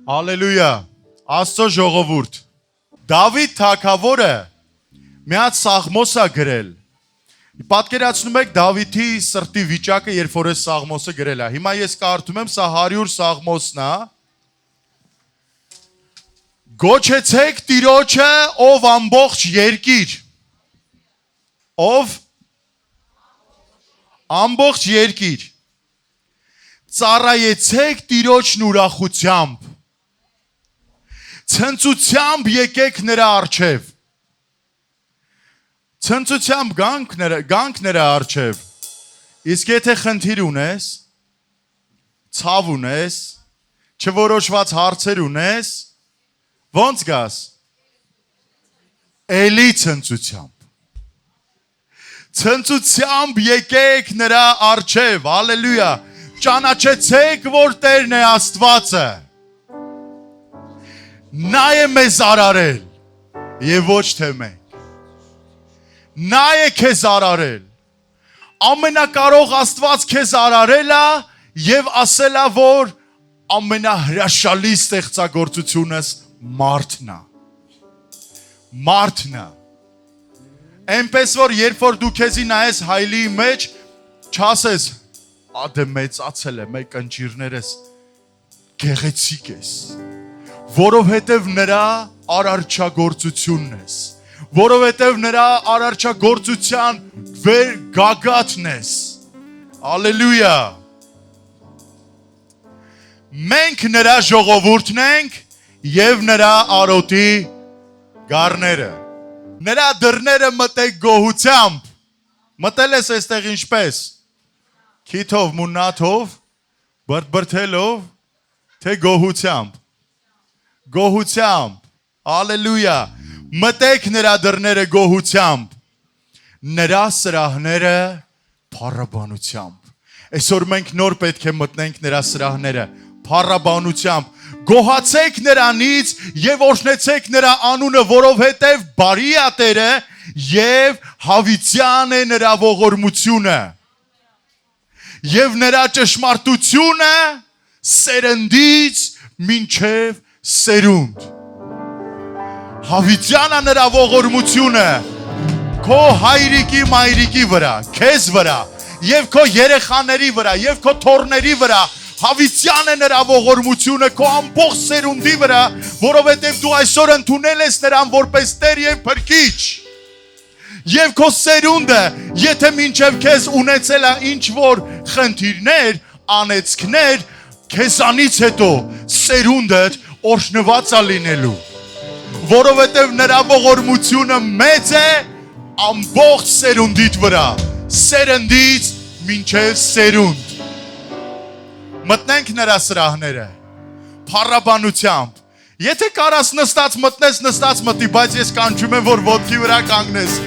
Ալելույա, Աստծո ժողովուրդ, Դավիթ թագավորը մի հատ Սաղմոս է գրել, պատկերացնում եք Դավիթի սրտի վիճակը, երբ որ այս Սաղմոսը գրել է, հիմա ես կարդում եմ, սա 100 Սաղմոսն է, Գոչեցեք Տիրոջը, ով ամբողջ երկիր, ով ամբողջ երկիր, ծառայեցեք Տիրոջն ուրախությամբ, ցնծությամբ եկեք նրա առջև, ցնծությամբ գանք նրա առջև, իսկ եթե խնդիր ունես, ցավ ունես, չորոշված հարցեր ունես, ոնց գաս, էլի ցնծությամբ եկեք նրա առջև, հալելույա, ճանաչեցեք, որ Տերն է Աստվածը, նա է մեզ արարել և ոչ թե մենք, նա է քեզ արարել, ամենակարող Աստված քեզ արարել է և ասել է, որ ամենահրաշալի ստեղծագործությունս մարդն է, այնպես որ երբ որ դու քեզի նայես հայլի մեջ, չասես, ադե մեծացել է, մեկ ընջիրներս, գեղեցիկ ես, որովհետև նրա արարչագործությունն ես, որովհետև նրա արարչագործության վեր գագաթն ես, ալելույա, մենք նրա ժողովուրդն ենք և նրա արոտի գառները, նրա դռները մտեք գոհությամբ, մտել ես այստեղ ինչպես, քիթով, մունաթով, բրդբրդելով, թե գոհությամբ, ալելույա, մտեք նրա դռները գոհությամբ, նրա սրահները փառաբանությամբ, այսօր մենք նոր պետք է մտնենք նրա սրահները, փառաբանությամբ, գոհացեք նրանից և օրհնեցեք նրա անունը, որովհետև բարի է Տերը և հավիտյան է նրա ողորմությունը և նրա ճշմարտությունը սերնդից մինչև սերունդ, հավիտյան է նրա ողորմությունը քո հայրիկի մայրիկի վրա, քեզ վրա և քո երեխաների վրա և քո թոռների վրա, հավիտյան է նրա ողորմությունը քո ամբողջ սերունդի վրա, որովհետև դու այսօր ընդունել ես նրան որպես Տեր և Փրկիչ և քո սերունդը, եթե մինչև քեզ ունեցել է ինչ-որ խնդիրներ, անեծքներ, քեզանից հետո սերունդդ օրհնված է լինելու, որովհետև նրա ողորմությունը մեծ է ամբողջ սերունդիդ վրա, սերնդից մինչև սերունդ, մտնենք նրա սրահները, փառաբանությամբ, եթե կարաս նստած մտնես, նստած մտի, բայց ես կանչում եմ, որ ոտքի վրա կանգնես,